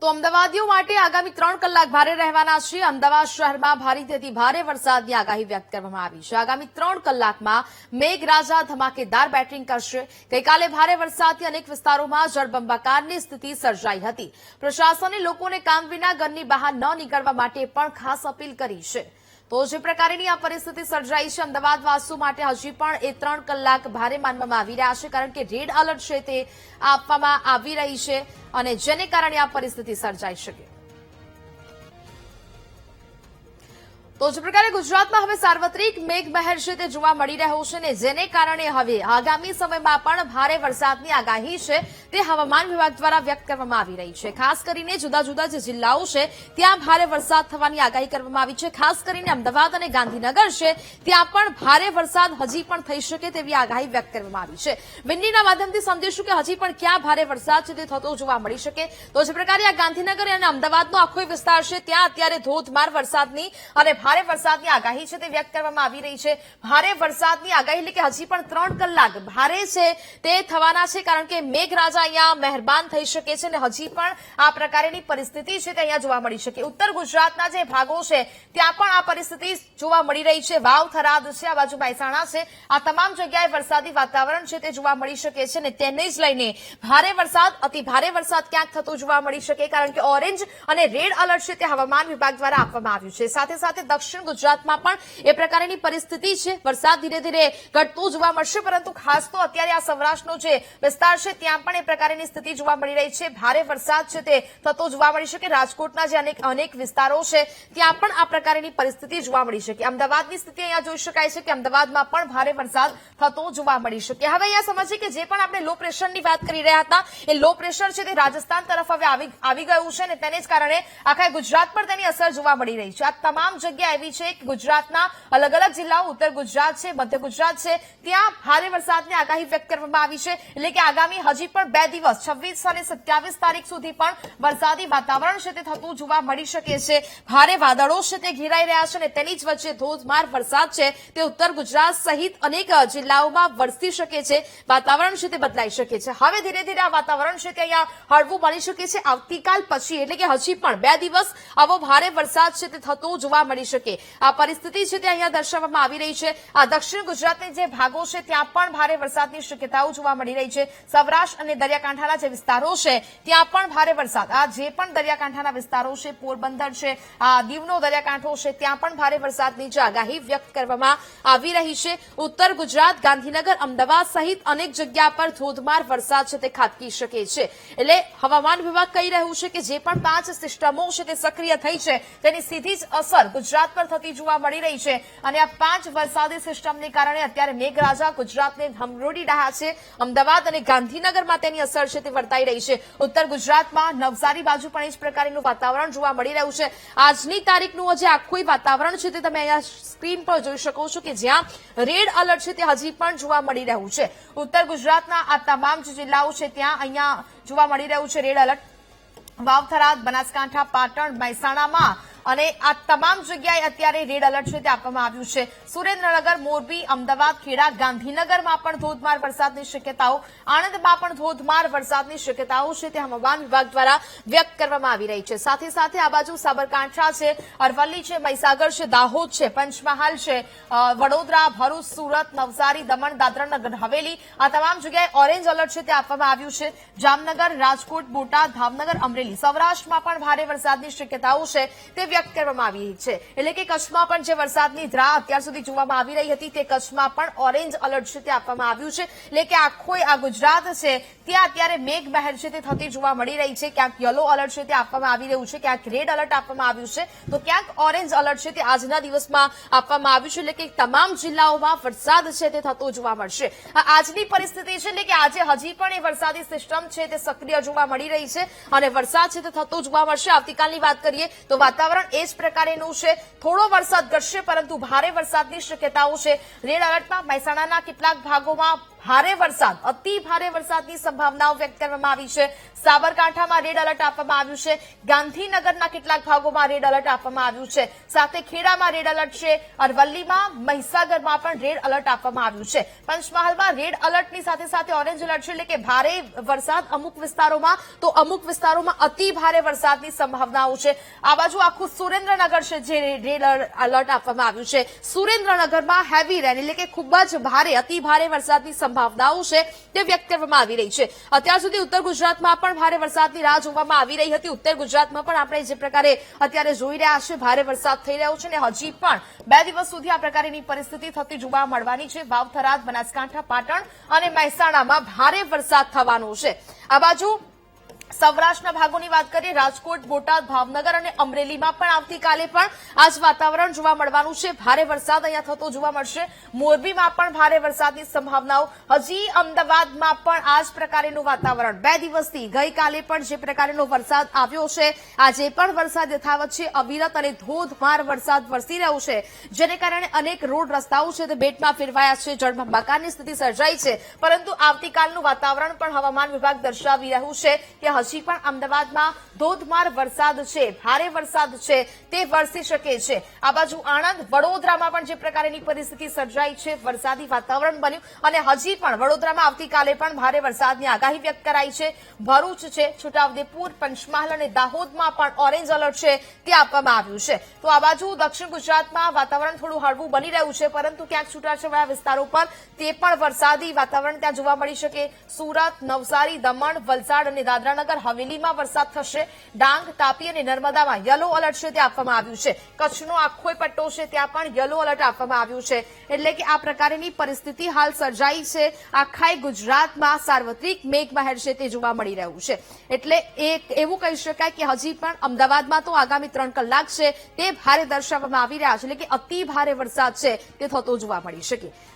તો અમદાવાદીઓ માટે આગામી 3 કલાક ભારે રહેવાના છે। અમદાવાદ શહેરમાં ભારેથી ભારે વરસાદની આગાહી વ્યક્ત કરવામાં આવી છે। આગામી 3 કલાકમાં મેઘરાજા ધમાકેદાર બેટિંગ કરશે। ગઈકાલે ભારે વરસાદથી અનેક વિસ્તારોમાં જળબંબાકારની સ્થિતિ સર્જાઈ હતી। પ્રશાસને લોકોને કામ વિના ઘરની બહાર ન નીકળવા માટે પણ ખાસ અપીલ કરી છે। તો જે પ્રકારની આ પરિસ્થિતિ સર્જાઈ છે અમદાવાદવાસીઓ માટે હજી પણ એ 3 કલાક ભારે માનવામાં આવી રહ્યા છે, કારણ કે રેડ એલર્ટ છે તે આપવામાં આવી રહી છે અને જેને કારણે આ પરિસ્થિતિ સર્જાઈ શકે। તો જે પ્રકારે ગુજરાતમાં હવે સાર્વત્રિક મેઘમહેર છે તે જોવા મળી રહ્યો છે ને જેને કારણે હવે આગામી સમયમાં પણ ભારે વરસાદની આગાહી છે તે હવામાન વિભાગ દ્વારા વ્યક્ત કરવામાં આવી રહી છે। ખાસ કરીને જુદા જુદા જે જિલ્લાઓ છે ત્યાં ભારે વરસાદ થવાની આગાહી કરવામાં આવી છે। ખાસ કરીને અમદાવાદ અને ગાંધીનગર છે ત્યાં પણ ભારે વરસાદ હજી પણ થઈ શકે તેવી આગાહી વ્યક્ત કરવામાં આવી છે। વિન્ડીના માધ્યમથી સમજીશું કે હજી પણ ક્યાં ભારે વરસાદ છે તે થતો જોવા મળી શકે। તો જે પ્રકારે આ ગાંધીનગર અને અમદાવાદનો આખો વિસ્તાર છે ત્યાં અત્યારે ધોધમાર વરસાદની અને ભારે વરસાદની આગાહી છે તે વ્યક્ત કરવામાં આવી રહી છે। ભારે વરસાદની આગાહી એટલે કે હજી પણ 3 કલાક ભારે છે તે થવાના છે, કારણ કે મેઘરાજા અહીંયા મહેરબાન થઈ શકે છે અને હજી પણ આ પ્રકારની પરિસ્થિતિ છે તે અહીંયા જોવા મળી શકે। ઉત્તર ગુજરાતના જે ભાગો છે ત્યાં પણ આ પરિસ્થિતિ જોવા મળી રહી છે। વાવ, થરાદ છે, આ બાજુ મહેસાણા છે, આ તમામ જગ્યાએ વરસાદી વાતાવરણ છે તે જોવા મળી શકે છે અને તેને જ લઈને ભારે વરસાદ, અતિ ભારે વરસાદ ક્યાંક થતો જોવા મળી શકે, કારણ કે ઓરેન્જ અને રેડ એલર્ટ છે તે હવામાન વિભાગ દ્વારા આપવામાં આવ્યું છે। સાથે સાથે દક્ષિણ ગુજરાતમાં પણ એ પ્રકારની પરિસ્થિતિ છે। વરસાદ ધીરે ધીરે ઘટતો જોવા મળશે, પરંતુ ખાસ તો અત્યારે આ સૌરાષ્ટ્રનો જે વિસ્તાર છે ત્યાં પણ એ પ્રકારની સ્થિતિ જોવા મળી રહી છે। ભારે વરસાદ છે તે થતો જોવા મળી શકે। રાજકોટના જે અનેક વિસ્તારો છે ત્યાં પણ આ પ્રકારની પરિસ્થિતિ જોવા મળી શકે। અમદાવાદની સ્થિતિ અહીંયા જોઈ શકાય છે કે અમદાવાદમાં પણ ભારે વરસાદ થતો જોવા મળી શકે। હવે અહીંયા સમજીએ કે જે પણ આપણે લો પ્રેશરની વાત કરી રહ્યા હતા એ લો પ્રેશર છે તે રાજસ્થાન તરફ હવે આવી ગયું છે અને તેને જ કારણે આખા ગુજરાત પર તેની અસર જોવા મળી રહી છે। આ તમામ જગ્યા એવી છે કે ગુજરાતના અલગ અલગ જિલ્લાઓ, ઉત્તર ગુજરાત છે, મધ્ય ગુજરાત છે, ત્યાં ભારે વરસાદની આગાહી વ્યક્ત કરવામાં આવી છે। એટલે કે આગામી હજી પણ 2 દિવસ 26 અને 27 તારીખ સુધી પણ વરસાદી વાતાવરણ છે તે થતું જોવા મળી શકે છે। ભારે વાદળો છે તે ઘેરાઈ રહ્યા છે અને તેની જ વચ્ચે ધોધમાર વરસાદ છે તે ઉત્તર ગુજરાત સહિત અનેક જિલ્લાઓમાં વરસી શકે છે। વાતાવરણ છે તે બદલાઈ શકે છે। હવે ધીરે ધીરે આ વાતાવરણ છે તે અહીંયા હળવું બની શકે છે। આવતીકાલ પછી એટલે કે હજી પણ 2 દિવસ આવો ભારે વરસાદ છે તે થતો જોવા મળી શકે। આ પરિસ્થિતિ છે તે અહીંયા દર્શાવવામાં આવી રહી છે। આ દક્ષિણ ગુજરાતના જે ભાગો છે ત્યાં પણ ભારે વરસાદની શક્યતાઓ જોવા મળી રહી છે। સૌરાષ્ટ્ર અને દરિયાકાંઠાના જે વિસ્તારો છે ત્યાં પણ ભારે વરસાદ, આ જે પણ દરિયાકાંઠાના વિસ્તારો છે, પોરબંદર છે, આ દીવનો દરિયાકાંઠો છે, ત્યાં પણ ભારે વરસાદની જે આગાહી વ્યક્ત કરવામાં આવી રહી છે। ઉત્તર ગુજરાત, ગાંધીનગર, અમદાવાદ સહિત અનેક જગ્યા પર ધોધમાર વરસાદ છે તે ખાબકી શકે છે। એટલે હવામાન વિભાગ કહી રહ્યું છે કે જે પણ 5 સિસ્ટમો છે તે સક્રિય થઈ છે તેની સીધી જ અસર ગુજરાત પર થતી જોવા મળી રહી છે અને આ 5 વરસાદી સિસ્ટમને કારણે અત્યારે મેઘરાજા ગુજરાતને હમરોડી રહ્યા છે। અમદાવાદ અને ગાંધીનગરમાં તેની અસર છે તે વર્તાઈ રહી છે। ઉત્તર ગુજરાતમાં નવસારી બાજુ પણ એ જ પ્રકારનું વાતાવરણ જોવા મળી રહ્યું છે। આજની તારીખનું જે આખું વાતાવરણ છે તે તમે અહીંયા સ્ક્રીન પર જોઈ શકો છો કે જ્યાં રેડ એલર્ટ છે તે હજી પણ જોવા મળી રહ્યું છે। ઉત્તર ગુજરાતના આ તમામ જે જિલ્લાઓ છે ત્યાં અહીંયા જોવા મળી રહ્યું છે રેડ એલર્ટ। વાવ, થરાદ, બનાસકાંઠા, પાટણ, મહેસાણામાં અને આ તમામ જગ્યાએ અત્યારે રેડ એલર્ટ છે તે આપવામાં આવ્યું છે। સુરેન્દ્રનગર, મોરબી, અમદાવાદ, ખેડા, ગાંધીનગરમાં પણ ધોધમાર વરસાદની શક્યતાઓ, આણંદમાં પણ ધોધમાર વરસાદની શક્યતાઓ છે તે હવામાન વિભાગ દ્વારા વ્યક્ત કરવામાં આવી રહી છે। સાથે સાથે આ બાજુ સાબરકાંઠા છે, અરવલ્લી છે, મહીસાગર છે, દાહોદ છે, પંચમહાલ છે, વડોદરા, ભરૂચ, સુરત, નવસારી, દમણ, દાદરા નગર હવેલી, આ તમામ જગ્યાએ ઓરેન્જ એલર્ટ છે તે આપવામાં આવ્યું છે। જામનગર, રાજકોટ, બોટાદ, ભાવનગર, અમરેલી, સૌરાષ્ટ્રમાં પણ ભારે વરસાદની શક્યતાઓ છે તે વ્યક્ત કરવામાં આવી રહી છે। એટલે કે કચ્છમાં પણ જે વરસાદની ધ્રા અત્યાર સુધી જોવામાં આવી રહી હતી તે કચ્છમાં પણ ઓરેન્જ એલર્ટ છે તે આપવામાં આવ્યું છે। એટલે કે આખો આ ગુજરાત છે ત્યાં અત્યારે મેઘમહેર છે તે થતી જોવા મળી રહી છે। ક્યાંક યલો એલર્ટ છે તે આપવામાં આવી રહ્યું છે, ક્યાંક રેડ એલર્ટ આપવામાં આવ્યું છે, તો ક્યાંક ઓરેન્જ એલર્ટ છે તે આજના દિવસમાં આપવામાં આવ્યું છે। એટલે કે તમામ જિલ્લાઓમાં વરસાદ છે તે થતો જોવા મળશે। આજની પરિસ્થિતિ છે એટલે કે આજે હજી પણ એ વરસાદી સિસ્ટમ છે તે સક્રિય જોવા મળી રહી છે અને વરસાદ છે તે થતો જોવા મળશે। આવતીકાલની વાત કરીએ તો વાતાવરણ એ જ પ્રકારેનું છે। થોડો વરસાદ ઘટશે પરંતુ ભારે વરસાદની શક્યતાઓ છે। રેડ એલર્ટમાં મહેસાણાના કેટલાક ભાગોમાં ભારે વરસાદ, અતિ ભારે વરસાદની સંભાવનાઓ વ્યક્ત કરવામાં આવી છે. સાબરકાંઠામાં રેડ એલર્ટ આપવામાં આવ્યું છે. ગાંધીનગરના કેટલાક ભાગોમાં રેડ એલર્ટ આપવામાં આવ્યું છે. સાથે ખેડામાં રેડ એલર્ટ છે. અરવલ્લીમાં, મહીસાગરમાં પણ રેડ એલર્ટ આપવામાં આવ્યું છે. પંચમહાલમાં રેડ એલર્ટની સાથે સાથે ઓરેન્જ એલર્ટ છે, એટલે કે ભારે વરસાદ અમુક વિસ્તારોમાં, તો અમુક વિસ્તારોમાં અતિ ભારે વરસાદની સંભાવનાઓ છે. આ બાજુ આખું સુરેન્દ્રનગર છે જે રેડ એલર્ટ આપવામાં આવ્યું છે. સુરેન્દ્રનગરમાં હેવી રેન, એટલે કે ખૂબ જ ભારે, અતિ ભારે વરસાદની સંભાવનાઓ છે તે વ્યક્ત કરવામાં આવી રહી છે. અત્યાર સુધી ઉત્તર ગુજરાતમાં પણ ભારે વરસાદની રાહ જોવામાં આવી રહી હતી. ઉત્તર ગુજરાતમાં પણ આપણે જે પ્રકારે અત્યારે જોઈ રહ્યા છે ભારે વરસાદ થઈ રહ્યો છે, અને હજી પણ 2 દિવસ સુધી આ પ્રકારની પરિસ્થિતિ થતી જોવા મળવાની છે. વાવ, થરાદ, બનાસકાંઠા, પાટણ અને મહેસાણામાં ભારે વરસાદ થવાનો છે. આ બાજુ સૌરાષ્ટ્રના ભાગોની વાત કરીએ, રાજકોટ, બોટાદ, ભાવનગર અને અમરેલીમાં પણ આવતીકાલે પણ આ જ વાતાવરણ જોવા મળવાનું છે. ભારે વરસાદ અહીંયા થતો જોવા મળશે. મોરબીમાં પણ ભારે વરસાદની સંભાવનાઓ. હજી અમદાવાદમાં પણ આ જ પ્રકારનું વાતાવરણ 2 દિવસથી, ગઈકાલે પણ જે પ્રકારનો વરસાદ આવ્યો છે, આજે પણ વરસાદ યથાવત છે. અવિરત અને ધોધમાર વરસાદ વરસી રહ્યો છે, જેને કારણે અનેક રોડ રસ્તાઓ છે તે બેટમાં ફેરવાયા છે. જળબંબાકારની સ્થિતિ સર્જાઈ છે. પરંતુ આવતીકાલનું વાતાવરણ પણ હવામાન વિભાગ દર્શાવી રહ્યું છે કે હજી પણ અમદાવાદમાં ધોધમાર વરસાદ છે, ભારે વરસાદ છે તે વરસી શકે છે. આ બાજુ આણંદ, વડોદરામાં પણ જે પ્રકારની પરિસ્થિતિ સર્જાઈ છે, વરસાદી વાતાવરણ બન્યું, અને હજી પણ વડોદરામાં આવતીકાલે પણ ભારે વરસાદની આગાહી વ્યક્ત કરાઈ છે. ભરૂચ છે, છોટાઉદેપુર, પંચમહાલ અને દાહોદમાં પણ ઓરેન્જ એલર્ટ છે તે આપવામાં આવ્યું છે. તો આ બાજુ દક્ષિણ ગુજરાતમાં વાતાવરણ થોડું હળવું બની રહ્યું છે, પરંતુ ક્યાંક છૂટાછવાયા વિસ્તારો પર તે પણ વરસાદી વાતાવરણ ત્યાં જોવા મળી શકે. સુરત, નવસારી, દમણ, વલસાડ અને દાદરાનગર હવેલીમાં વરસાદ થશે. ડાંગ, તાપી અને નર્મદામાં યલો એલર્ટ છે તે આપવામાં આવ્યું છે. કચ્છનો આખો પટ્ટો છે ત્યાં પણ યલો એલર્ટ આપવામાં આવ્યું છે. એટલે કે આ પ્રકારની પરિસ્થિતિ હાલ સર્જાઈ છે. આખા ગુજરાતમાં સાર્વત્રિક મેઘમહેર છે તે જોવા મળી રહ્યું છે. એટલે એવું કહી શકાય કે હજી પણ અમદાવાદમાં તો આગામી 3 કલાક છે તે ભારે દર્શાવવામાં આવી રહ્યા છે, એટલે કે અતિ ભારે વરસાદ છે તે થતો જોવા મળી શકે.